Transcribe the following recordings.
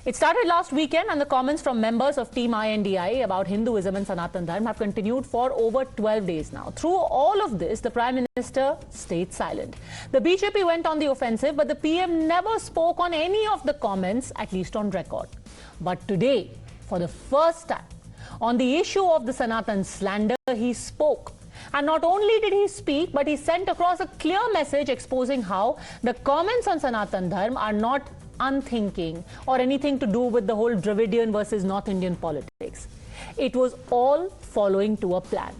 It started last weekend, and the comments from members of Team INDI about Hinduism and Sanatan Dharma have continued for over 12 days now. Through all of this, the Prime Minister stayed silent. The BJP went on the offensive, but the PM never spoke on any of the comments, at least on record. But today, for the first time, on the issue of the Sanatan slander, he spoke. And not only did he speak, but he sent across a clear message exposing how the comments on Sanatan Dharma are not unthinking or anything to do with the whole Dravidian versus North Indian politics. It was all following to a plan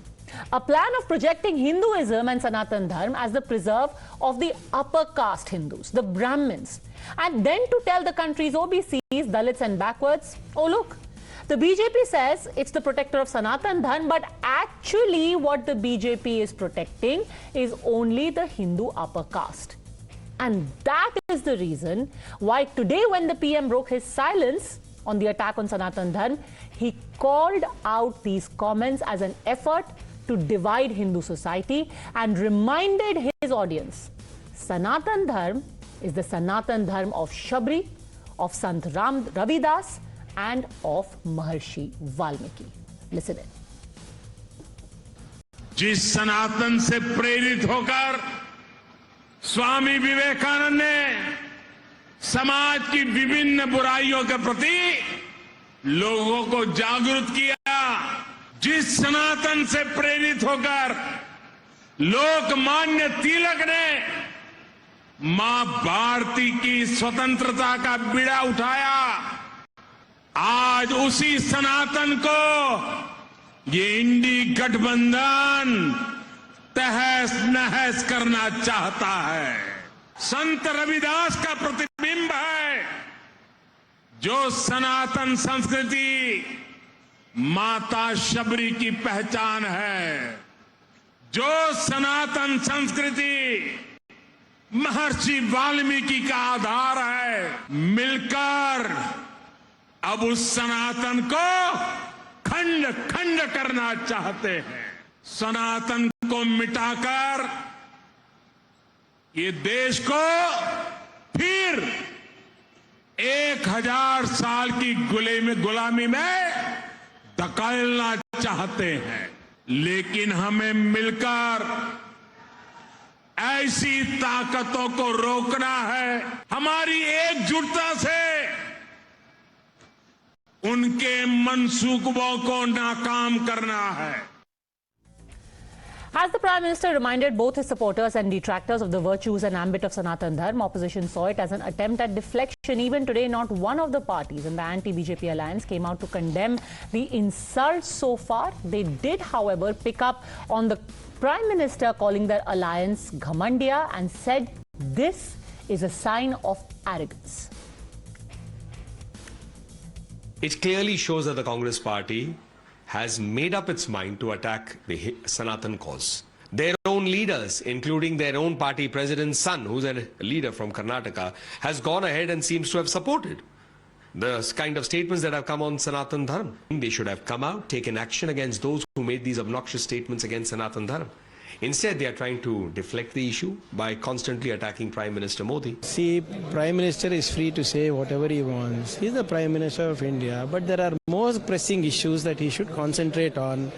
of projecting Hinduism and Sanatan Dharma as the preserve of the upper caste Hindus, the Brahmins, and then to tell the country's OBCs, Dalits and backwards, oh look, the BJP says it's the protector of Sanatan Dharma, but actually what the BJP is protecting is only the Hindu upper caste. And that is the reason why today, when the PM broke his silence on the attack on Sanatan Dharma, he called out these comments as an effort to divide Hindu society and reminded his audience, Sanatan Dharma is the Sanatan Dharma of Shabri, of Sant Ravidas and of Maharshi Valmiki. Listen in. जिस सनातन से प्रेरित होकर स्वामी विवेकानंद ने समाज की विभिन्न बुराइयों के प्रति लोगों को जागरूक किया, जिस सनातन से प्रेरित होकर लोकमान्य तिलक ने मां भारती की स्वतंत्रता का बीड़ा उठाया, आज उसी सनातन को ये इंडी गठबंधन तहस नहस करना चाहता है। संत रविदास का प्रतिबिंब है, जो सनातन संस्कृति माता शबरी की पहचान है, जो सनातन संस्कृति महर्षि वाल्मीकि का आधार है। मिलकर अब उस सनातन को खंड खंड करना चाहते हैं। सनातन को मिटाकर ये देश को फिर 1000 साल की गुलामी में धकेलना चाहते हैं। लेकिन हमें मिलकर ऐसी ताकतों को रोकना है। हमारी एकजुटता से उनके मंसूबों को नाकाम करना है। As the Prime Minister reminded both his supporters and detractors of the virtues and ambit of Sanatan Dharma, opposition saw it as an attempt at deflection. Even today, not one of the parties in the anti-BJP alliance came out to condemn the insults so far. They did, however, pick up on the Prime Minister calling their alliance Ghamandiya and said this is a sign of arrogance. It clearly shows that the Congress party has made up its mind to attack the Sanatan cause. Their own leaders, including their own party president's son, who's a leader from Karnataka, has gone ahead and seems to have supported the kind of statements that have come on Sanatan Dharma. They should have come out, taken action against those who made these obnoxious statements against Sanatan Dharma. Instead, they are trying to deflect the issue by constantly attacking Prime Minister Modi. See, Prime Minister is free to say whatever he wants. He's the Prime Minister of India, but there are more pressing issues that he should concentrate on.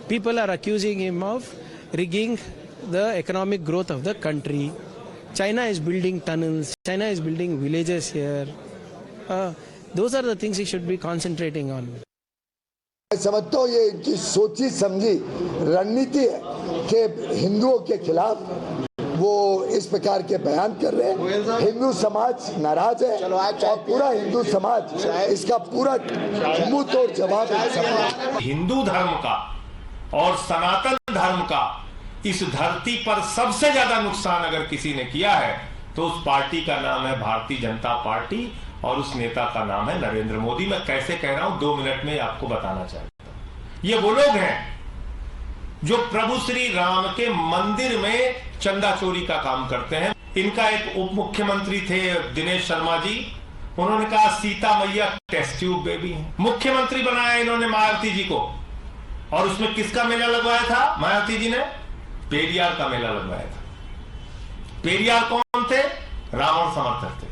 People are accusing him of rigging the economic growth of the country. China is building tunnels. China is building villages here. Those are the things he should be concentrating on. मैं समझता हूँ ये इनकी सोची समझी रणनीति है कि हिंदुओं के खिलाफ वो इस प्रकार के बयान कर रहे हैं। हिंदू समाज नाराज है और पूरा हिंदू समाज इसका पूरा मुंह तोड़ जवाब है। हिंदू धर्म का और सनातन धर्म का इस धरती पर सबसे ज्यादा नुकसान अगर किसी ने किया है तो उस पार्टी का नाम है भारतीय जनता पार्टी और उस नेता का नाम है नरेंद्र मोदी। मैं कैसे कह रहा हूं 2 मिनट में आपको बताना चाहता हूं। ये वो लोग हैं जो प्रभु श्री राम के मंदिर में चंदा चोरी का काम करते हैं। इनका एक उप मुख्यमंत्री थे दिनेश शर्मा जी, उन्होंने कहा सीता मैया टेस्ट ट्यूब बेबी है। मुख्यमंत्री बनाया इन्होंने मायावती जी को, और उसमें किसका मेला लगवाया था मायावती जी ने? पेरियार का मेला लगवाया था। पेरियार कौन थे? रावण समर्थक थे।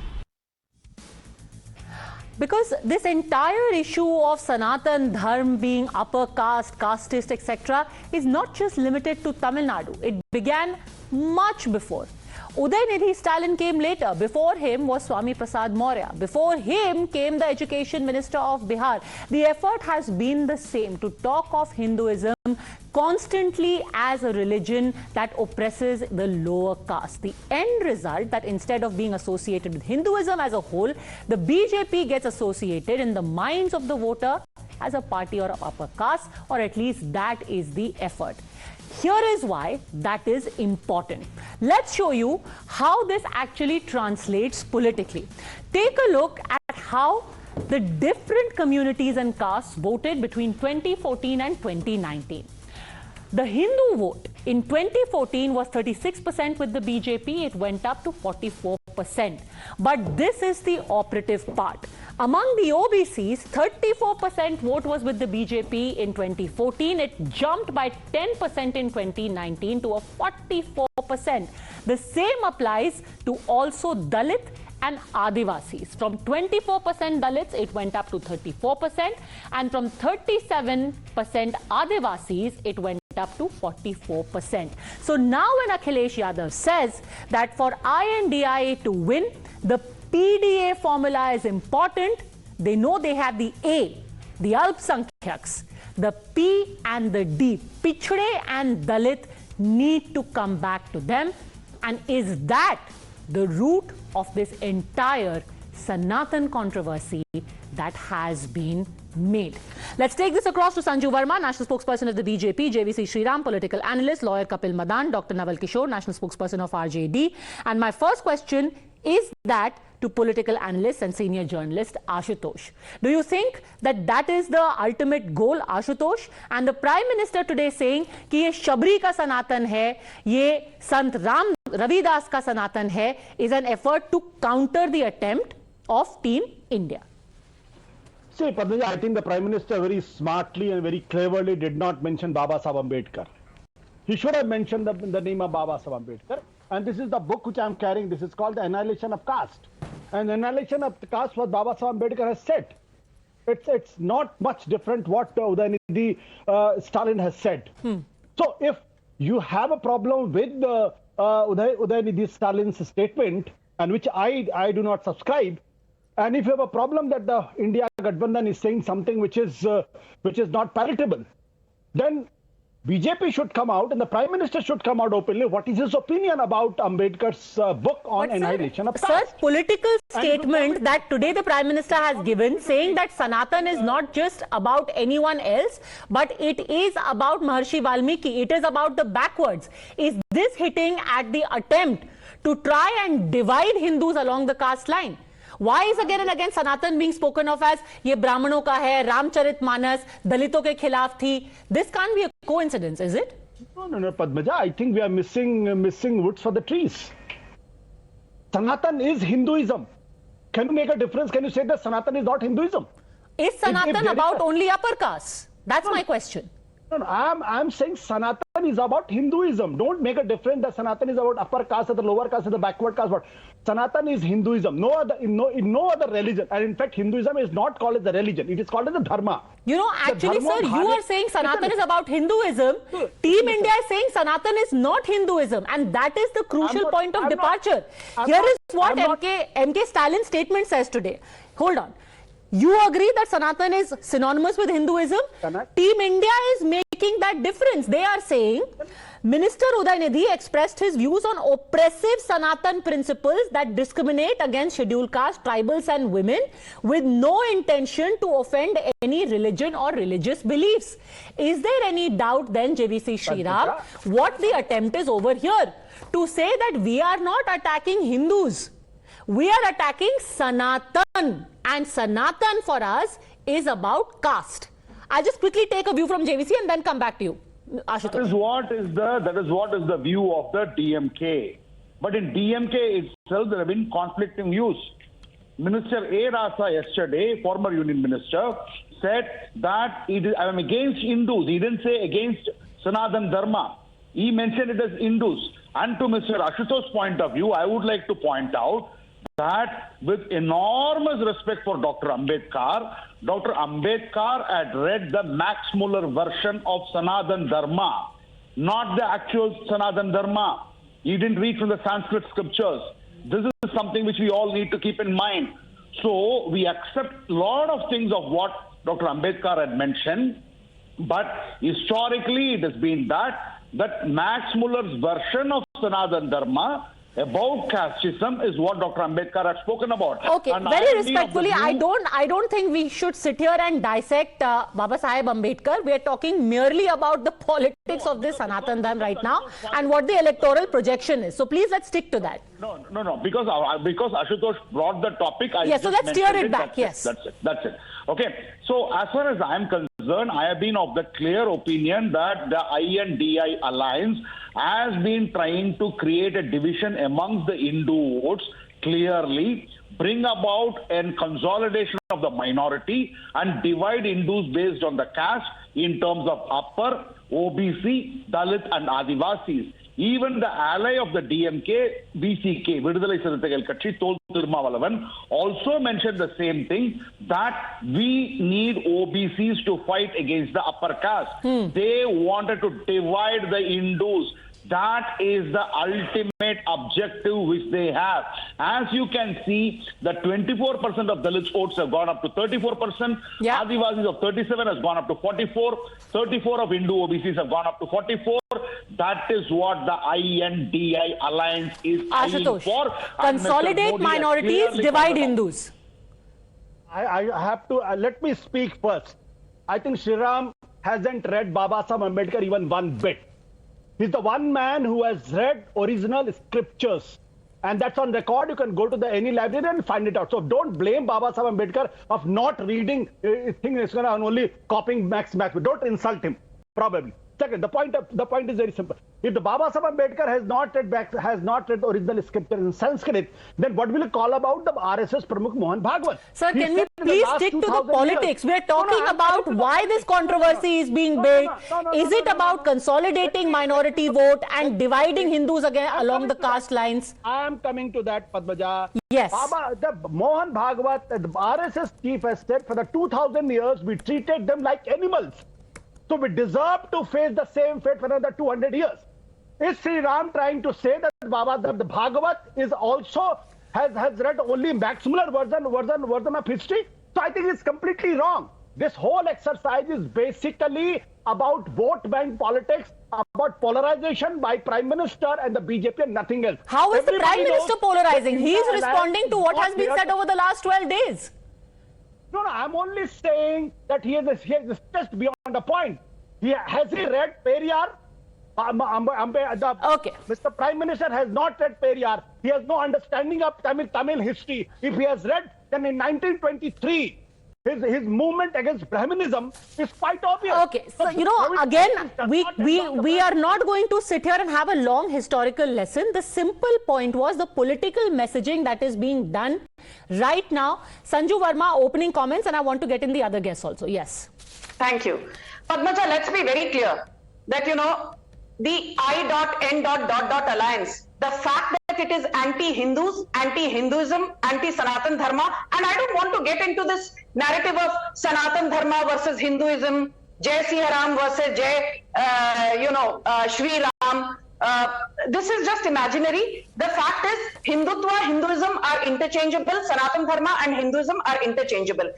Because this entire issue of Sanatan Dharma being upper caste, casteist, etc. is not just limited to Tamil Nadu. It began much before. Udhayanidhi Stalin came later. Before him was Swami Prasad Maurya. Before him came the Education Minister of Bihar. The effort has been the same, to talk of Hinduism constantly as a religion that oppresses the lower caste. The end result, that instead of being associated with Hinduism as a whole, the BJP gets associated in the minds of the voter as a party or upper caste, or at least that is the effort. Here is why that is important. Let's show you how this actually translates politically. Take a look at how the different communities and castes voted between 2014 and 2019. The Hindu vote in 2014 was 36% with the BJP. It went up to 44%. But this is the operative part. Among the OBCs, 34% vote was with the BJP in 2014. It jumped by 10% in 2019 to a 44%. The same applies to also Dalit and Adivasis. From 24% Dalits, it went up to 34%. And from 37% Adivasis, it went up to 44%. So now when Akhilesh Yadav says that for INDIA to win, the PDA formula is important, they know they have the A, the Alpsankhyaks, the P and the D, Pichhde and Dalit need to come back to them. And is that the root of this entire Sanatan controversy that has been made? Let's take this across to Sanju Verma, national spokesperson of the BJP, JVC Sreeram, political analyst, lawyer Kapil Madan, Dr. Naval Kishore, national spokesperson of RJD. And my first question is that to political analyst and senior journalist Ashutosh. Do you think that that is the ultimate goal, Ashutosh? And the Prime Minister today saying कि ये शबरी का सनातन है, ये संत राम रविदास का सनातन है, is an effort to counter the attempt of Team India. See, Padmaja, I think the Prime Minister very smartly and very cleverly did not mention Baba Saheb Ambedkar. He should have mentioned the name of Baba Saheb Ambedkar. And this is the book which I am carrying. This is called The Annihilation of Caste. And Annihilation of Caste, what Baba Saheb Ambedkar has said. It's not much different what Udhayanidhi Stalin has said. So if you have a problem with Udhayanidhi Stalin's statement, and which I do not subscribe, and if you have a problem that the India Gathbandhan is saying something which is not palatable, then BJP should come out and the Prime Minister should come out openly. What is his opinion about Ambedkar's book on Annihilation of Caste? Sir, political statement that today the Prime Minister has given saying that Sanatan is not just about anyone else, but it is about Maharshi Valmiki. It is about the backwards. Is this hitting at the attempt to try and divide Hindus along the caste line? Why is again and again Sanatan being spoken of as ये ब्राह्मणों का है, रामचरितमानस, दलितों के खिलाफ थी? This can't be a coincidence, is it? No, Padmaja. I think we are missing woods for the trees. Sanatan is Hinduism. Can you make a difference? Can you say that Sanatan is not Hinduism? Is Sanatan about only upper caste? That's my question. No, I'm saying Sanatan is about Hinduism. Don't make a difference that Sanatan is about upper caste or the lower caste or the backward caste. But Sanatan is Hinduism. In no other religion. And in fact, Hinduism is not called as a religion. It is called as a dharma. You know, actually, sir, you are saying Sanatan is about Hinduism. Team India is saying Sanatan is not Hinduism. And that is the crucial point of departure. Here is what MK Stalin's statement says today. Hold on. You agree that Sanatan is synonymous with Hinduism? Team India is making that difference. They are saying Minister Udhayanidhi expressed his views on oppressive Sanatan principles that discriminate against scheduled caste, tribals and women with no intention to offend any religion or religious beliefs. Is there any doubt then, JVC Sreeram, what the attempt is over here? To say that we are not attacking Hindus. We are attacking Sanatan, and Sanatan for us is about caste. I'll just quickly take a view from JVC and then come back to you, Ashutosh. That is what is the view of the DMK. But in DMK itself, there have been conflicting views. Minister A. Rasa yesterday, former Union Minister, said that I am against Hindus. He didn't say against Sanatan Dharma. He mentioned it as Hindus. And to Mr. Ashutosh's point of view, I would like to point out that with enormous respect for Dr. Ambedkar had read the Max Müller version of Sanatan Dharma, not the actual Sanatan Dharma. He didn't read from the Sanskrit scriptures. This is something which we all need to keep in mind. So we accept a lot of things of what Dr. Ambedkar had mentioned, but historically it has been that Max Müller's version of Sanatan Dharma about casteism is what Dr. Ambedkar had spoken about. Okay, and very respectfully, I don't think we should sit here and dissect Baba Saheb Ambedkar. We are talking merely about the politics of this Sanatan Dharma right now and what the electoral projection is. So please, let's stick to that. No, because Ashutosh brought the topic. Yes, so let's steer it back. Yes. That's it. Okay, so as far as I am concerned, I have been of the clear opinion that the INDI alliance has been trying to create a division amongst the Hindu votes, clearly bring about a consolidation of the minority and divide Hindus based on the caste in terms of upper, OBC, Dalit and Adivasis. Even the ally of the DMK, VCK, Vidudalai Siruthaigal Katchi, Tol Thirumavalavan, also mentioned the same thing, that we need OBCs to fight against the upper caste. They wanted to divide the Hindus. That is the ultimate objective which they have. As you can see, the 24% of Dalits votes have gone up to 34%. Yeah. Adivasis of 37 has gone up to 44. 34 of Hindu OBCs have gone up to 44. That is what the INDI alliance is aiming for. Consolidate minorities, divide Hindus. I have to, let me speak first. I think Sreeram hasn't read Baba Saheb Ambedkar even one bit. He's the one man who has read original scriptures. And that's on record. You can go to any library and find it out. So don't blame Baba Saheb Ambedkar of not reading things and only copying Max Müller. Don't insult him, probably. Second, the point is very simple. If the Baba Saheb Ambedkar has not read original scripture in Sanskrit, then what will you call about the RSS Pramukh Mohan Bhagwat? Sir, can we please stick to the politics? We are talking about why this controversy is being built. Is it about consolidating minority vote and dividing Hindus again along the caste lines? I am coming to that, Padmaja. Yes. The Mohan Bhagwat, the RSS chief has said for the 2000 years we treated them like animals. So we deserve to face the same fate for another 200 years. Is Sreeram trying to say that the Bhagavat is also has read only Max Müller version of history? So I think it's completely wrong. This whole exercise is basically about vote bank politics, about polarization by Prime Minister and the BJP and nothing else. How is the Prime Minister polarizing? He is responding to what has been said over the last 12 days. No, I'm only saying that he is just beyond a point. Has he read Periyar? Okay. Mr. Prime Minister has not read Periyar. He has no understanding of Tamil history. If he has read, then in 1923, his movement against Brahminism is quite obvious. Okay, so again, we are not going to sit here and have a long historical lesson. The simple point was the political messaging that is being done right now. Sanju Verma, opening comments, and I want to get in the other guests also. Yes. Thank you. Padmaja, let's be very clear that, the I.N. alliance, the fact that it is anti-Hindus, anti-Hinduism, anti-Sanatan Dharma, and I don't want to get into this narrative of Sanatan Dharma versus Hinduism, Jai Sreeram versus Jai, Shri Ram. This is just imaginary. The fact is, Hindutva, Hinduism are interchangeable, Sanatan Dharma and Hinduism are interchangeable.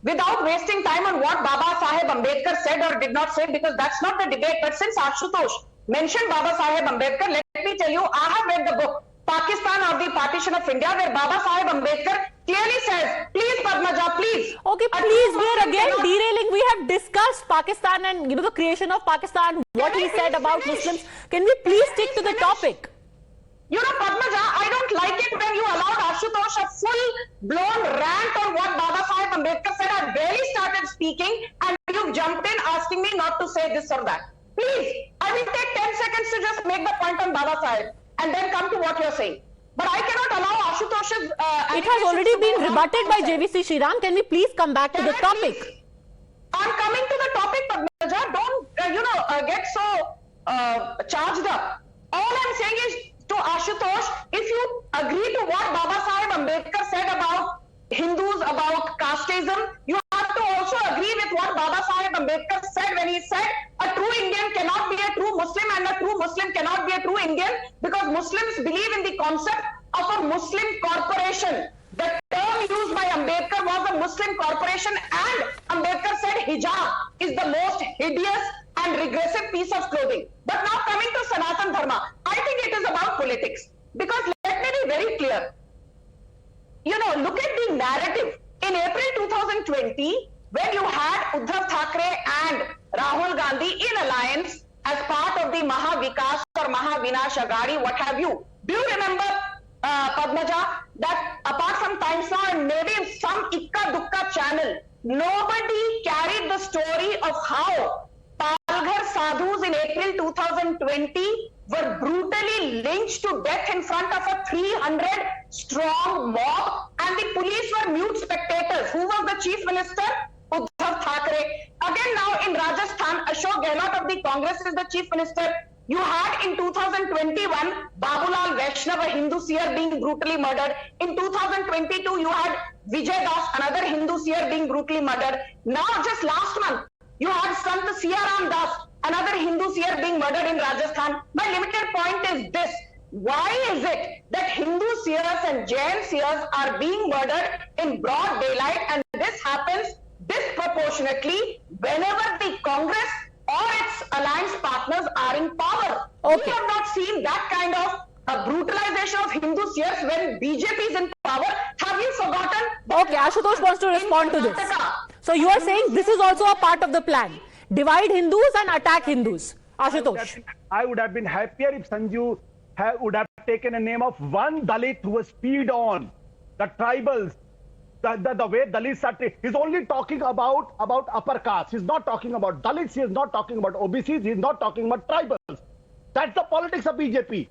Without wasting time on what Baba Saheb Ambedkar said or did not say, because that's not the debate, but since Ashutosh mentioned Baba Saheb Ambedkar, let me tell you, I have read the book, Pakistan or the Partition of India, where Baba Saheb Ambedkar clearly says, please Padmaja, please. Okay, please, we are again derailing. We have discussed Pakistan and the creation of Pakistan, what he said about Muslims. Can we please stick to the topic? Padmaja, I don't like it when you allowed Ashutosh a full-blown rant on what Baba Saheb Ambedkar said. I barely started speaking and you jumped in asking me not to say this or that. Please, I will take 10 seconds to just make the point on Baba Saheb and then come to what you're saying. But I cannot allow Ashutosh's... it has already been rebutted by JVC Sreeram. Can we please come back to the topic? I'm coming to the topic, Padmaja. Don't, get so charged up. All I'm saying is, to Ashutosh, if you agree to what Baba Saheb Ambedkar said about Hindus, about casteism, you have to also agree with what Baba Saheb Ambedkar said when he said a true Indian cannot be a true Muslim and a true Muslim cannot be a true Indian, because Muslims believe in the concept of a Muslim corporation. The term used by Ambedkar was a Muslim corporation, and Ambedkar said hijab is the most hideous and regressive piece of clothing. But now coming to Sanatan Dharma, I think it is about politics. Because let me be very clear. You know, look at the narrative. In April 2020, when you had Uddhav Thackeray and Rahul Gandhi in alliance as part of the Maha Vikas or Maha Vinash Agadi, what have you. Do you remember, Padmaja, that apart from Times Now and maybe some Ikka Dukka channel, nobody carried the story of how Palghar sadhus in April 2020 were brutally lynched to death in front of a 300-strong mob, and the police were mute spectators. Who was the chief minister? Uddhav Thackeray. Again now in Rajasthan, Ashok Gehlot of the Congress is the chief minister. You had in 2021 Babulal Vaishnav, a Hindu seer, being brutally murdered. In 2022, you had Vijay Das, another Hindu seer, being brutally murdered. Now, just last month, you had Sant Siyaram Das, another Hindu seer, being murdered in Rajasthan. My limited point is this. Why is it that Hindu seers and Jain seers are being murdered in broad daylight, and this happens disproportionately whenever the Congress or its alliance partners are in power? Okay. We have not seen that kind of brutalization of Hindu seers when BJP is in power. Have you forgotten? Okay, Ashutosh wants to respond to this. So you are saying this is also a part of the plan. Divide Hindus and attack Hindus. Ashutosh. I would have been happier if Sanju would have taken a name of one Dalit who was peed on. The tribals, the way Dalits are treated. He's only talking about upper caste. He's not talking about Dalits. He is not talking about OBCs. He's not talking about tribals. That's the politics of BJP.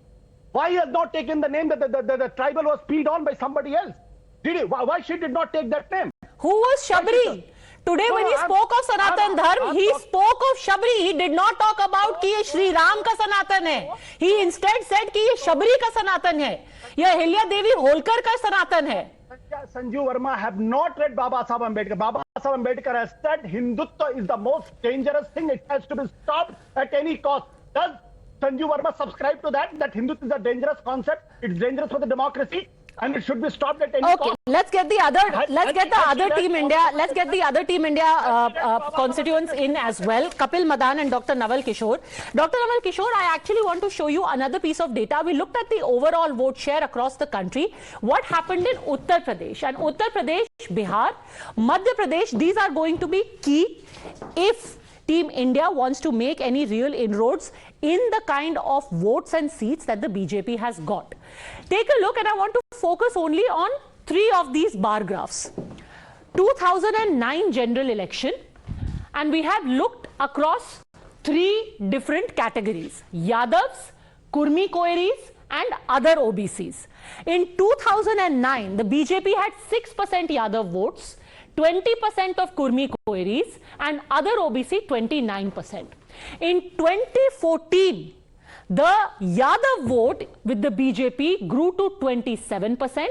Why he has not taken the name that the tribal was peed on by somebody else? Did he? Why she did not take that name? Who was Shabri? Today when he spoke of Sanatan Dharma, he spoke of Shabri. He did not talk about कि ये श्री राम का सनातन है. He instead said कि ये शबरी का सनातन है. यह अहिल्या देवी होलकर का सनातन है. Sanju Verma have not read Baba Saheb Ambedkar. Baba Saheb Ambedkar has said Hindutva is the most dangerous thing. It has to be stopped at any cost. Does Sanju Verma subscribe to that Hindutva is a dangerous concept? It's dangerous for the democracy, and it should be stopped at any cost. Okay, let's get the other Team India constituents in as well. Kapil Madan and Dr. Naval Kishore. Dr. Naval Kishore, I actually want to show you another piece of data. We looked at the overall vote share across the country. What happened in Uttar Pradesh? And Uttar Pradesh, Bihar, Madhya Pradesh, these are going to be key if Team India wants to make any real inroads in the kind of votes and seats that the BJP has got. Take a look, and I want to focus only on three of these bar graphs. 2009 general election, and we have looked across three different categories: Yadavs, Kurmi Koiris, and other OBCs. In 2009, the BJP had 6% Yadav votes, 20% of Kurmi Koiris, and other OBC 29%. In 2014, the Yadav vote with the BJP grew to 27%,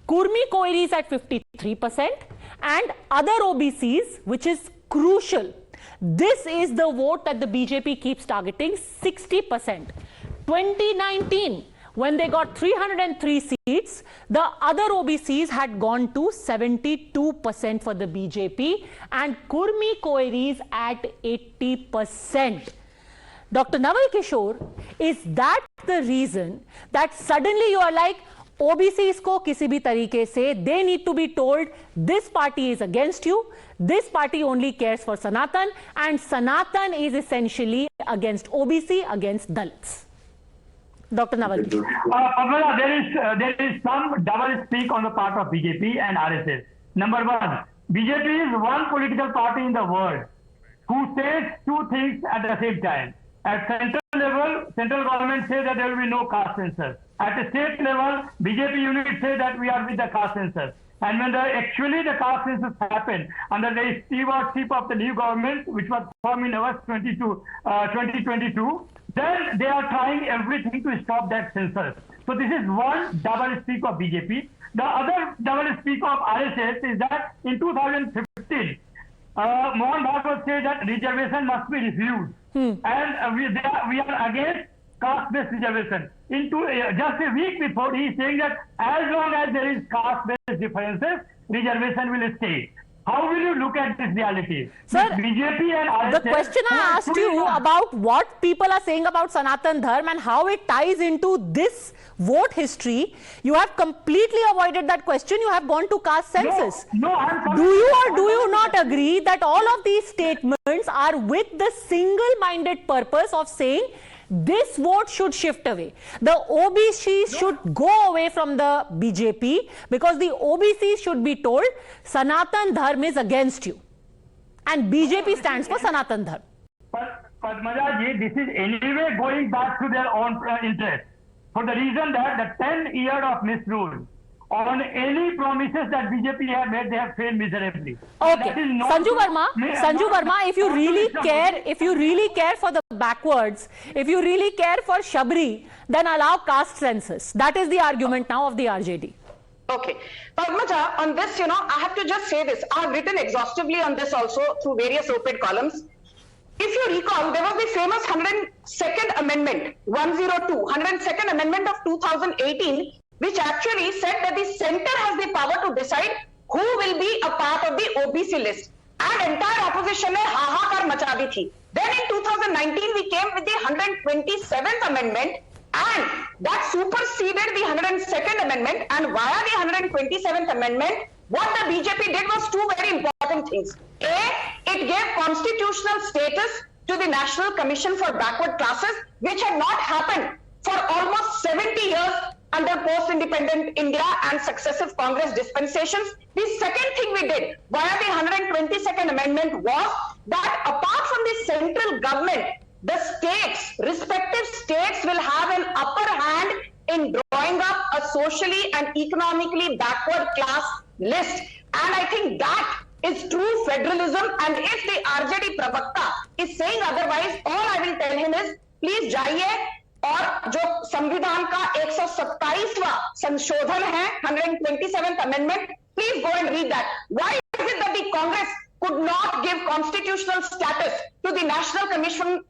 Kurmi Koiris at 53%, and other OBCs, which is crucial. This is the vote that the BJP keeps targeting, 60%. 2019, when they got 303 seats, the other OBCs had gone to 72% for the BJP, and Kurmi Koiris at 80%. Dr. Naval Kishore, is that the reason that suddenly you are like, OBCs ko kisi bhi tarike se, they need to be told this party is against you, this party only cares for Sanatan, and Sanatan is essentially against OBC, against Dalits? Dr. Naval. There is some double speak on the part of BJP and RSS. Number one, BJP is one political party in the world who says two things at the same time. At central level, central government says that there will be no caste census. At the state level, BJP units say that we are with the caste census. And when actually the caste census happened under the stewardship of the new government, which was formed in August 2022, then they are trying everything to stop that census. So this is one double speak of BJP. The other double speak of RSS is that in 2015, Mohan Bhagwat said that reservation must be refused. And we are against caste-based reservation. Just a week before, he is saying that as long as there is caste-based differences, reservation will stay. How will you look at this reality? Sir, BJP and RSS, the question I asked you about what people are saying about Sanatan Dharma and how it ties into this vote history, you have completely avoided that question. You have gone to caste census. Do you or do you not agree that all of these statements are with the single-minded purpose of saying this vote should shift away? The OBCs should go away from the BJP because the OBCs should be told Sanatan Dharma is against you. And BJP stands for Sanatan Dharma. But Padmaja ji, this is anyway going back to their own interest. For the reason that the 10 years of misrule on any promises that BJP have made, they have failed miserably. Okay, Sanju Verma, if you really care for the backwards, if you really care for Shabri, then allow caste census. That is the argument now of the RJD. Okay. Padmaja, on this, I have to just say this. I have written exhaustively on this also through various op-ed columns. If you recall, there was the famous 102nd Amendment, 102nd Amendment of 2018, which actually said that the center has the power to decide who will be a part of the OBC list. And entire opposition ne hahakar macha di thi. Then in 2019, we came with the 127th Amendment, and that superseded the 102nd Amendment. And via the 127th Amendment, what the BJP did was two very important things. A, it gave constitutional status to the National Commission for Backward Classes, which had not happened for almost 70 years under post-independent India and successive Congress dispensations. The second thing we did via the 122nd Amendment was that apart from the central government, the states, respective states will have an upper hand in drawing up a socially and economically backward class list. And I think that is true federalism. And if the RJD Pravakta is saying otherwise, all I will tell him is, please jaiye और जो संविधान का 127वां संशोधन है 127th Amendment, please go and read that. Why is it that the Congress could not give constitutional status to the National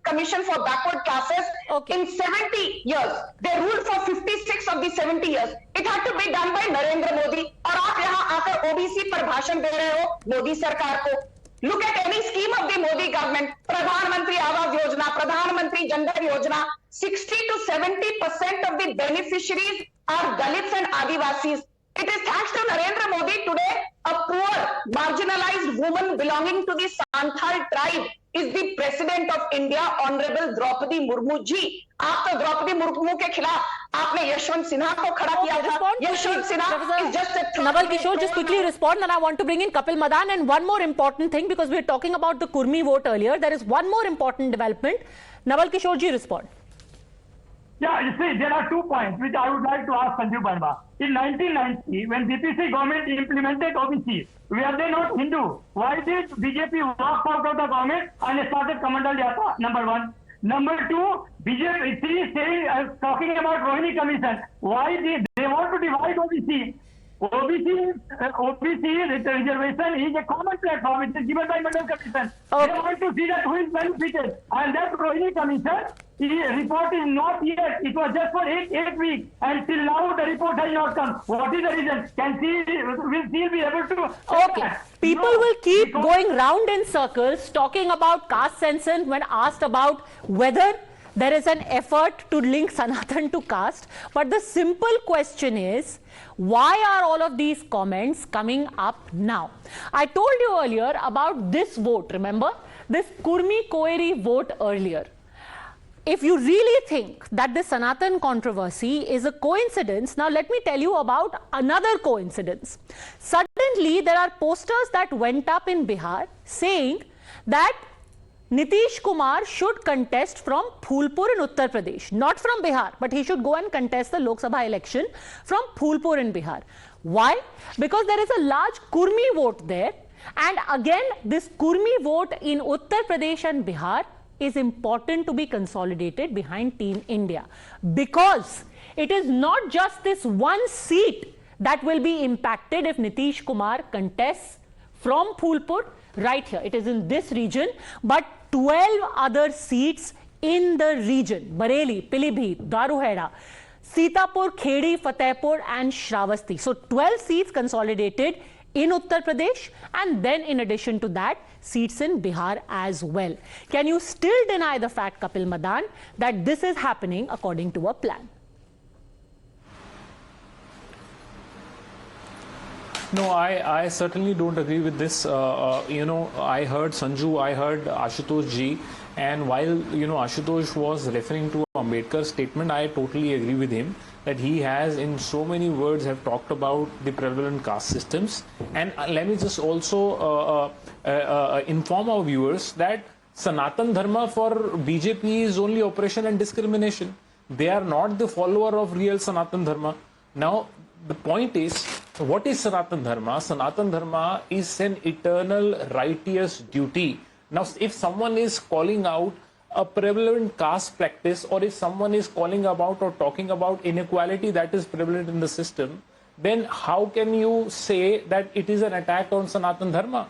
Commission for Backward Classes in 70 years? They ruled for 56 of the 70 years. It had to be done by Narendra Modi. और आप यहाँ आकर OBC पर भाषण दे रहे हो मोदी सरकार को. Look at any scheme of the Modi government, Pradhan Mantri Awas Yojana, Pradhan Mantri Jan Dhan Yojana, 60 to 70% of the beneficiaries are Dalits and Adivasis. It is thanks to Narendra Modi today, a poor, marginalized woman belonging to the Santhal tribe is the President of India, Honorable Draupadi Murmu ji. आप तो द्रौपदी मुर्मू के खिलाफ आपने यशवंत सिन्हा को खड़ा किया था. Yashwant Sinha is just a Naval Kishore, just quickly respond, and I want to bring in Kapil Madan. And one more important thing, because we were talking about the Kurmi vote earlier, there is one more important development. Naval Kishore ji, respond. Yeah, you see, there are 2 points which I would like to ask Sanju Verma. In 1990, when BPC government implemented OBC, were they not Hindu? Why did BJP walk out of the government and started Kamandal Yatra? Number one. Number two, BJP is saying, talking about Rohini Commission. Why they want to divide OBC? OBC reservation is a common platform. It is given by Mandal Commission. Okay. They want to see that who is benefited. And that Rohini Commission, the report is not yet. It was just for 8 weeks. And till now the report has not come. What is the reason? Will still be able to... Okay. People will keep going round in circles talking about caste census when asked about whether there is an effort to link Sanatan to caste. But the simple question is, why are all of these comments coming up now? I told you earlier about this vote, remember? This Kurmi Koeri vote earlier. If you really think that the Sanatan controversy is a coincidence, now let me tell you about another coincidence. Suddenly, there are posters that went up in Bihar saying that Nitish Kumar should contest from Phulpur in Uttar Pradesh, not from Bihar, but he should go and contest the Lok Sabha election from Phulpur in Bihar. Why? Because there is a large Kurmi vote there, and again, this Kurmi vote in Uttar Pradesh and Bihar is important to be consolidated behind Team India, because it is not just this one seat that will be impacted if Nitish Kumar contests from Phulpur right here. It is in this region, but 12 other seats in the region: Bareilly, Pilibhit, Daruheda, Sitapur, Khedi, Fatehpur and Shravasti. So 12 seats consolidated in Uttar Pradesh, and then in addition to that, seats in Bihar as well. Can you still deny the fact, Kapil Madan, that this is happening according to a plan? No, I certainly don't agree with this. I heard Sanju, I heard Ashutosh ji, and while, Ashutosh was referring to Ambedkar's statement, I totally agree with him that he has in so many words have talked about the prevalent caste systems. And let me just also inform our viewers that Sanatan Dharma for BJP is only oppression and discrimination. They are not the follower of real Sanatan Dharma. Now, the point is, what is Sanatan Dharma? Sanatan Dharma is an eternal righteous duty. Now, if someone is calling out a prevalent caste practice, or if someone is calling about or talking about inequality that is prevalent in the system, then how can you say that it is an attack on Sanatan Dharma?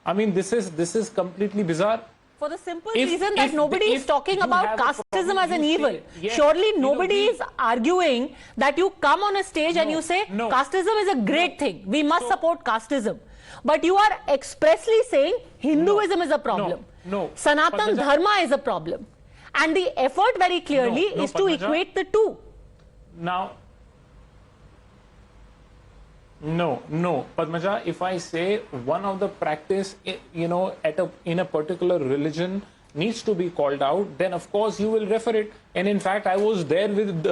I mean, this is completely bizarre. For the simple reason that nobody is talking about casteism as an evil. Surely nobody is arguing that you come on a stage and you say casteism is a great thing. We must support casteism. But you are expressly saying Hinduism is a problem. Sanatan Dharma is a problem. And the effort very clearly is to equate the two. Now, no, Padmaja, if I say one of the practice, in a particular religion needs to be called out, then of course you will refer it. And in fact, I was there with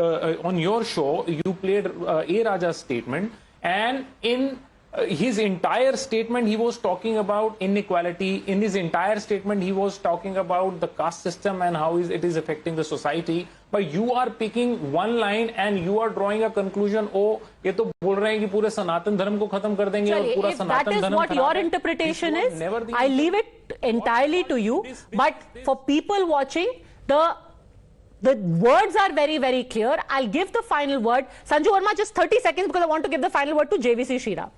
on your show, you played A. Raja's statement, and in his entire statement, he was talking about inequality. In his entire statement, he was talking about the caste system and how it is affecting the society. But you are picking one line and you are drawing a conclusion. Oh, ये तो बोल रहे हैं कि पूरे सनातन धर्म को खत्म कर देंगे और पूरा सनातन धर्म. That is what your interpretation is. I leave it entirely to you. But for people watching, the words are very, very clear. I'll give the final word. Sanju Verma, just 30 seconds because I want to give the final word to JVC Sreeram.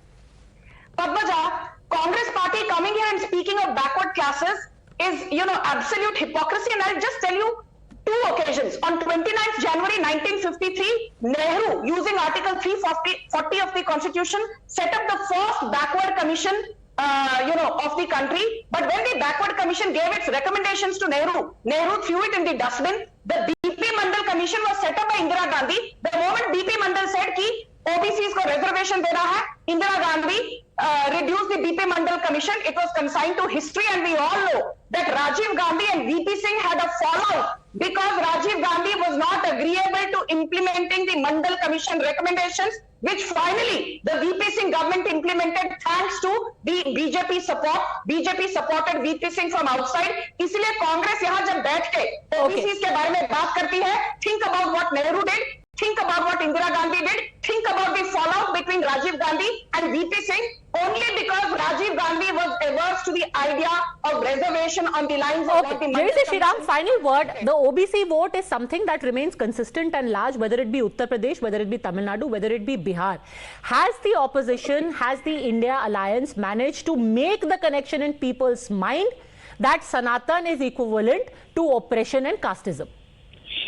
Padmaja, Congress party coming here and speaking of backward classes is, absolute hypocrisy. And I'll just tell you two occasions. On 29th January 1953, Nehru, using Article 340 of the Constitution, set up the first backward commission, of the country. But when the backward commission gave its recommendations to Nehru, Nehru threw it in the dustbin. The BP Mandal Commission was set up by Indira Gandhi. The moment BP Mandal said कि OBCs को reservation देना है, Indira Gandhi reduced the BP Mandal Commission. It was consigned to history, and we all know that Rajiv Gandhi and VP Singh had a fallout because Rajiv Gandhi was not agreeable to implementing the Mandal Commission recommendations, which finally the VP Singh government implemented thanks to the BJP support. BJP supported VP Singh from outside. इसलिए कांग्रेस यहाँ जब बैठ के OBCs के बारे में बात करती है, think about what Nehru did, think about what Indira Gandhi did, think about the fallout between Rajiv Gandhi and VP Singh, only because Rajiv Gandhi was averse to the idea of reservation on the lines of what the JVC Sreeram, final word. The OBC vote is something that remains consistent and large, whether it be Uttar Pradesh, whether it be Tamil Nadu, whether it be Bihar. Has the opposition, has the India Alliance managed to make the connection in people's mind that Sanatan is equivalent to oppression and casteism?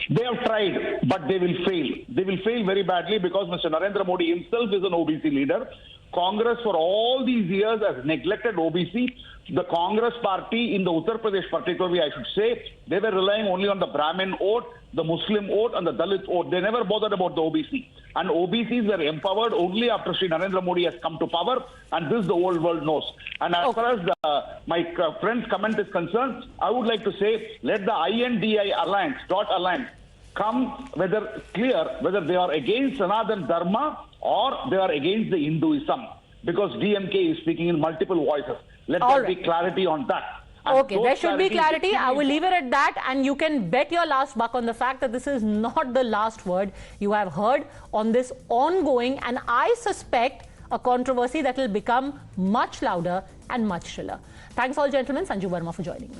They have tried, but they will fail. They will fail very badly because Mr. Narendra Modi himself is an OBC leader. Congress for all these years has neglected OBC. The Congress party in the Uttar Pradesh particularly, I should say, they were relying only on the Brahmin vote, the Muslim vote and the Dalit vote. They never bothered about the OBC. And OBCs were empowered only after Sri Narendra Modi has come to power, and this the whole world knows. And as far as my friend's comment is concerned, I would like to say, let the INDI alliance, come whether they are against Sanatan Dharma or they are against the Hinduism, because DMK is speaking in multiple voices. Let there be clarity on that. And okay, there should be clarity. I will leave it at that, and you can bet your last buck on the fact that this is not the last word you have heard on this ongoing, and I suspect a controversy that will become much louder and much shriller. Thanks all gentlemen. Sanju Verma for joining me.